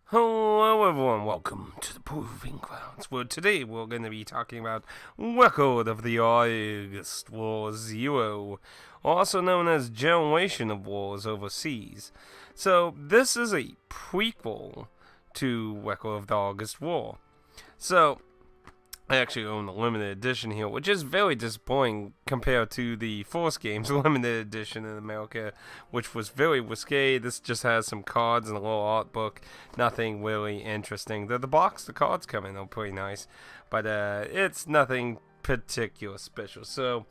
Hello everyone, welcome to the Proving Grounds, where today we're going to be talking about Record of the Agarest War Zero, also known as Generation of Wars Overseas. So this is a prequel to Record of the August War. So I actually own the limited edition here, which is very disappointing compared to the Force Games limited edition in America, which was very risque. This just has some cards and a little art book. Nothing really interesting. The box, the cards come in, are pretty nice, but it's nothing particular special. So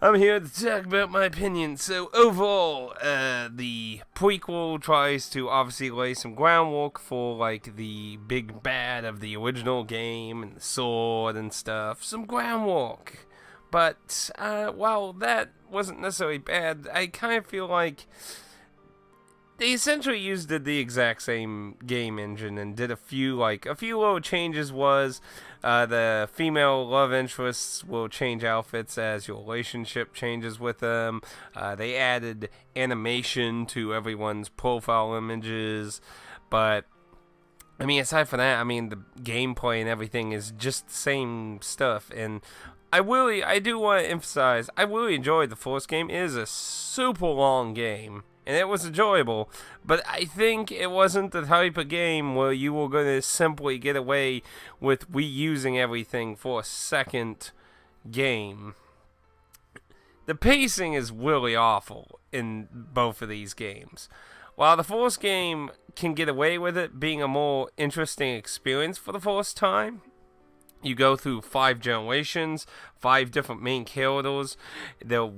I'm here to talk about my opinion. So overall, the prequel tries to obviously lay some groundwork for like the big bad of the original game and the sword and stuff. Some groundwork. But while that wasn't necessarily bad, I kind of feel like they essentially used the exact same game engine and did a few little changes. Was the female love interests will change outfits as your relationship changes with them. They added animation to everyone's profile images, but I mean, aside from that, I mean, the gameplay and everything is just the same stuff. And I do want to emphasize, I really enjoyed the Force game. It is a super long game, and it was enjoyable, but I think it wasn't the type of game where you were going to simply get away with reusing everything for a second game. The pacing is really awful in both of these games. While the Force game can get away with it being a more interesting experience for the first time, you go through 5 generations, 5 different main characters. They're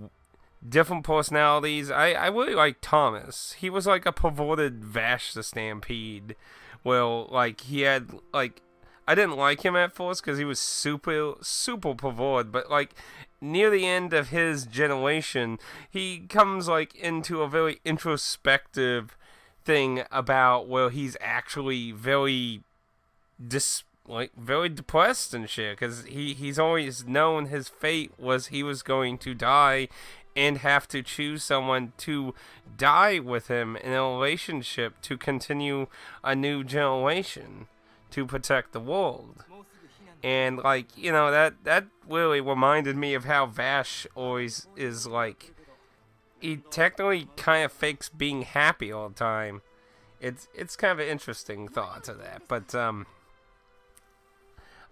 different personalities. I really like Thomas. He was like a perverted Vash the Stampede. Well, like he had like I didn't like him at first because he was super perverted, but like near the end of his generation, he comes like into a very introspective thing about where he's actually very very depressed and shit, because he's always known his fate was he was going to die and have to choose someone to die with him in a relationship to continue a new generation to protect the world. And like, you know, that really reminded me of how Vash always is like, he technically kind of fakes being happy all the time. It's kind of an interesting thought to that, but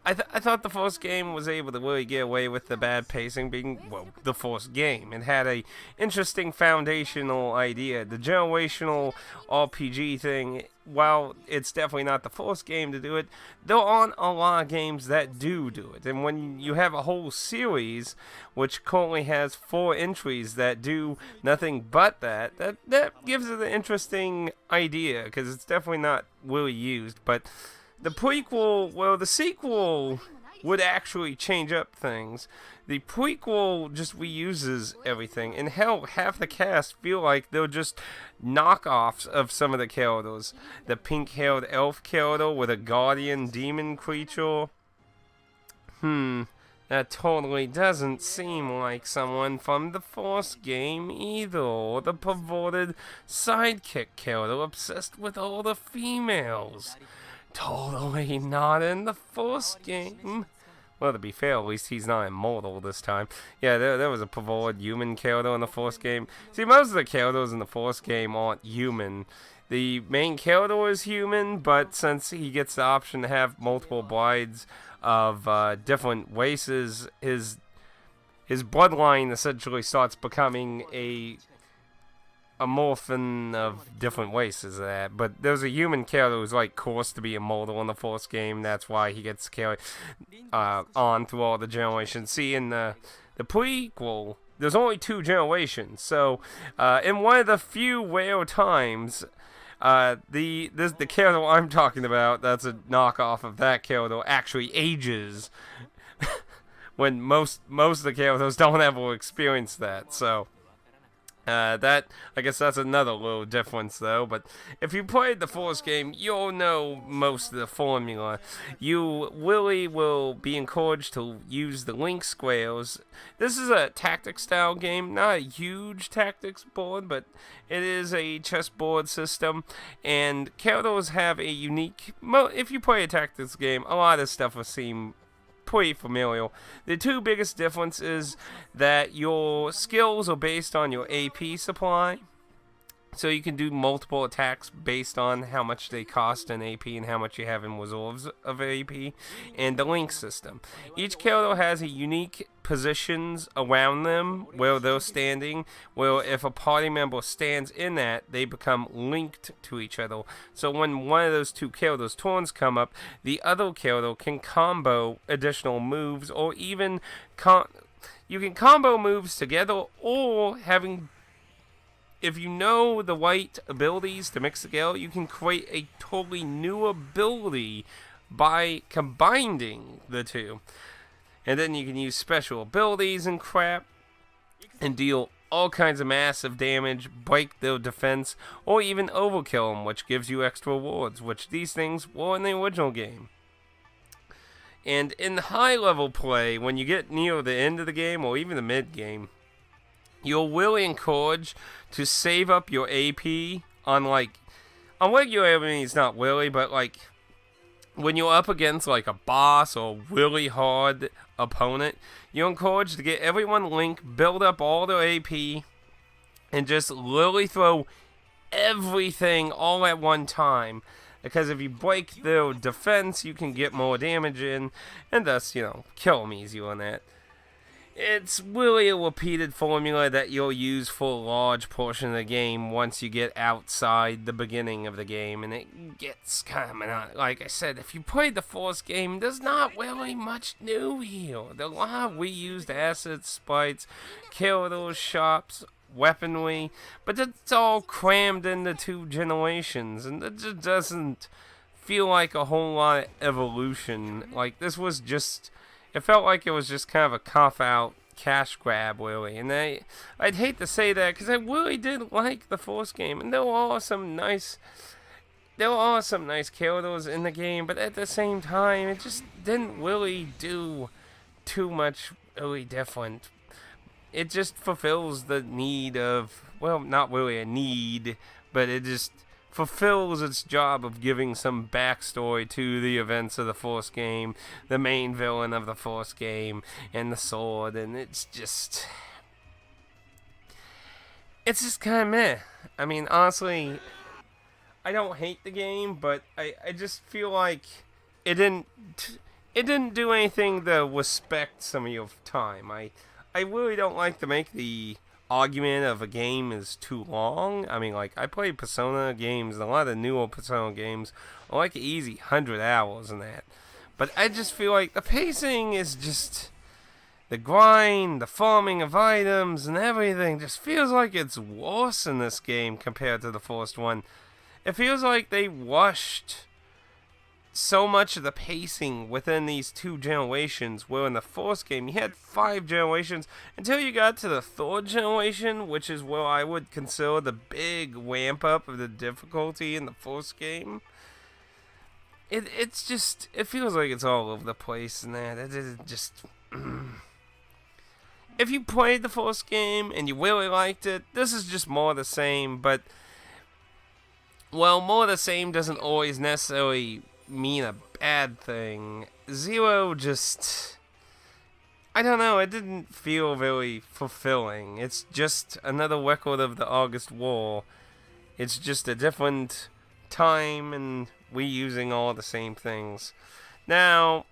I thought the Force game was able to really get away with the bad pacing being, well, the Force game. It had a interesting foundational idea. The generational RPG thing, while it's definitely not the Force game to do it, there aren't a lot of games that do it. And when you have a whole series, which currently has 4 entries that do nothing but that gives it an interesting idea, because it's definitely not really used. But the prequel, well, the sequel would actually change up things. The prequel just reuses everything, and hell, half the cast feel like they're just knockoffs of some of the characters. The pink-haired elf character with a guardian demon creature. That totally doesn't seem like someone from the Force game either. Or the perverted sidekick character obsessed with all the females. Totally not in the Force game. Well, to be fair, at least he's not immortal this time. Yeah, there was a perverted human character in the Force game. See, most of the characters in the Force game aren't human. The main character is human, but since he gets the option to have multiple brides of different races, his bloodline essentially starts becoming a morphin of different races of that. But there's a human character who's like cursed to be immortal in the Force game. That's why he gets carried on through all the generations. See, in the prequel, there's only 2 generations. So in one of the few rare times, the character I'm talking about, that's a knockoff of that character, actually ages. When most of the characters don't ever experience that. So I guess that's another little difference though, but if you played the Force game, you'll know most of the formula. You really will be encouraged to use the link squares. This is a tactics style game, not a huge tactics board, but it is a chessboard system, and characters have a unique, if you play a tactics game, a lot of stuff will seem pretty familiar. The two biggest differences that your skills are based on your AP supply. So you can do multiple attacks based on how much they cost in AP and how much you have in reserves of AP. And the link system. Each character has a unique positions around them where they're standing. Where if a party member stands in that, they become linked to each other. So when one of those two characters' turns come up, the other character can combo additional moves, or even you can combo moves together, or if you know the right abilities to mix together, you can create a totally new ability by combining the two. And then you can use special abilities and crap and deal all kinds of massive damage, break their defense, or even overkill them, which gives you extra rewards, which these things were in the original game. And in high level play, when you get near the end of the game or even the mid game, you're really encouraged to save up your AP on regular enemies, not really, but when you're up against like a boss or a really hard opponent, you're encouraged to get everyone linked, build up all their AP, and just literally throw everything all at one time. Because if you break their defense, you can get more damage in, and thus, kill them easier on that. It's really a repeated formula that you'll use for a large portion of the game once you get outside the beginning of the game, and it gets kind of monotonous. Like I said, if you played the Force game, there's not really much new here. There are a lot of reused assets, sprites, characters, shops, weaponry, but it's all crammed into 2 generations, and it just doesn't feel like a whole lot of evolution. Like, this was just... It felt like it was just kind of a cop-out cash grab, really. And I'd hate to say that, because I really did like the Force game. And there are some nice characters in the game, but at the same time, it just didn't really do too much really different. It just fulfills the need of, well, not really a need, but it just fulfills its job of giving some backstory to the events of the Force game, the main villain of the Force game, and the sword, and it's just kind of meh. I mean, honestly, I don't hate the game, but I just feel like it didn't do anything to respect some of your time. I really don't like to make the argument of a game is too long. I mean, I play Persona games, and a lot of newer Persona games are like easy 100 hours and that. But I just feel like the pacing is just... The grind, the farming of items, and everything just feels like it's worse in this game compared to the first one. It feels like they rushed so much of the pacing within these 2 generations, where in the first game you had 5 generations until you got to the 3rd generation, which is where I would consider the big ramp up of the difficulty in the first game. It feels like it's all over the place and that. It just... If you played the first game and you really liked it, this is just more of the same, but... Well, more of the same doesn't always necessarily mean a bad thing. Zero just... I don't know, it didn't feel very fulfilling. It's just another record of the August War. It's just a different time and reusing all the same things. Now,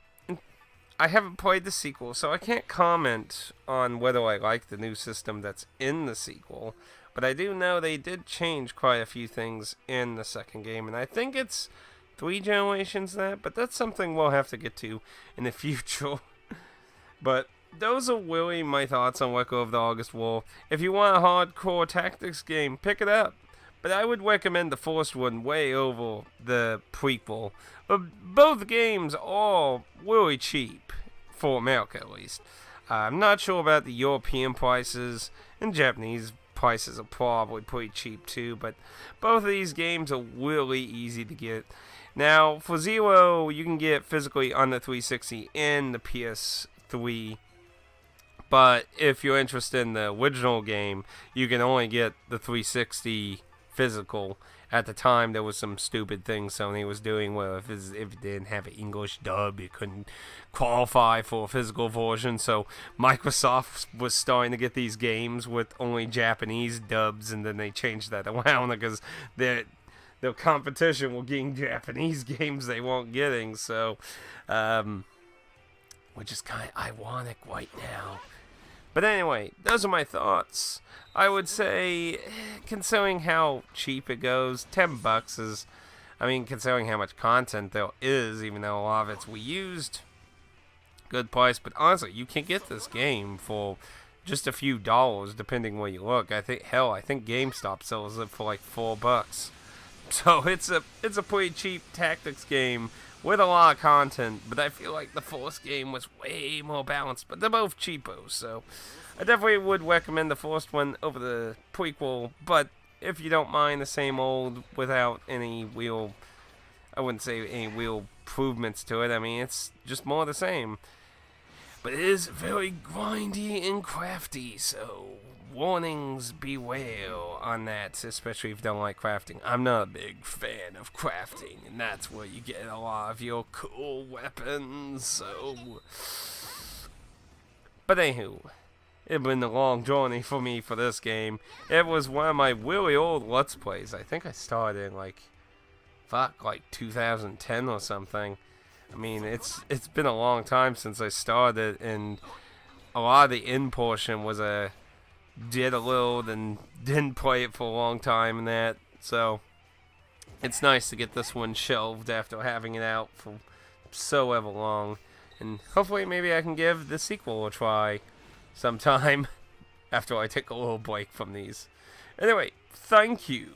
I haven't played the sequel, so I can't comment on whether I like the new system that's in the sequel. But I do know they did change quite a few things in the second game, and I think it's 3 generations that, but that's something we'll have to get to in the future. But those are really my thoughts on Echo of the August War. If you want a hardcore tactics game, pick it up. But I would recommend the first one way over the prequel. But both games are really cheap, for America at least. I'm not sure about the European prices and Japanese prices are probably pretty cheap too, but both of these games are really easy to get. Now, for Zero, you can get physically on the 360 and the PS3, but if you're interested in the original game, you can only get the 360 physical. At the time, there was some stupid things Sony was doing where if it didn't have an English dub, it couldn't qualify for a physical version. So Microsoft was starting to get these games with only Japanese dubs, and then they changed that around because their competition were getting Japanese games they weren't getting. So, which is kind of ironic right now. But anyway, those are my thoughts. I would say, considering how cheap it goes, $10 is, considering how much content there is, even though a lot of it's reused, good price. But honestly, you can get this game for just a few dollars, depending where you look. I think GameStop sells it for like $4. So it's a pretty cheap tactics game with a lot of content, but I feel like the first game was way more balanced, but they're both cheapos, so I definitely would recommend the first one over the prequel. But if you don't mind the same old without any real, I wouldn't say any real improvements to it, it's just more the same. But it is very grindy and crafty, so warnings beware on that, especially if you don't like crafting. I'm not a big fan of crafting, and that's where you get a lot of your cool weapons, so... But anywho, it's been a long journey for me for this game. It was one of my really old Let's Plays. I think I started in like 2010 or something. It's been a long time since I started, and a lot of the end portion was did a little, then didn't play it for a long time and that. So it's nice to get this one shelved after having it out for so ever long, and hopefully maybe I can give the sequel a try sometime after I take a little break from these. Anyway, thank you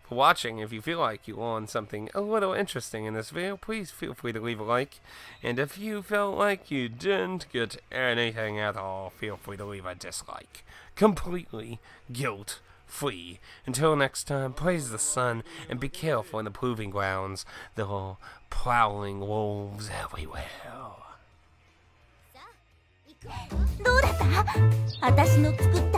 for watching. If you feel like you learned something a little interesting in this video, please feel free to leave a like. And if you felt like you didn't get anything at all, feel free to leave a dislike. Completely guilt-free. Until next time, praise the sun and be careful in the proving grounds. There are prowling wolves everywhere. どうだった？私の作った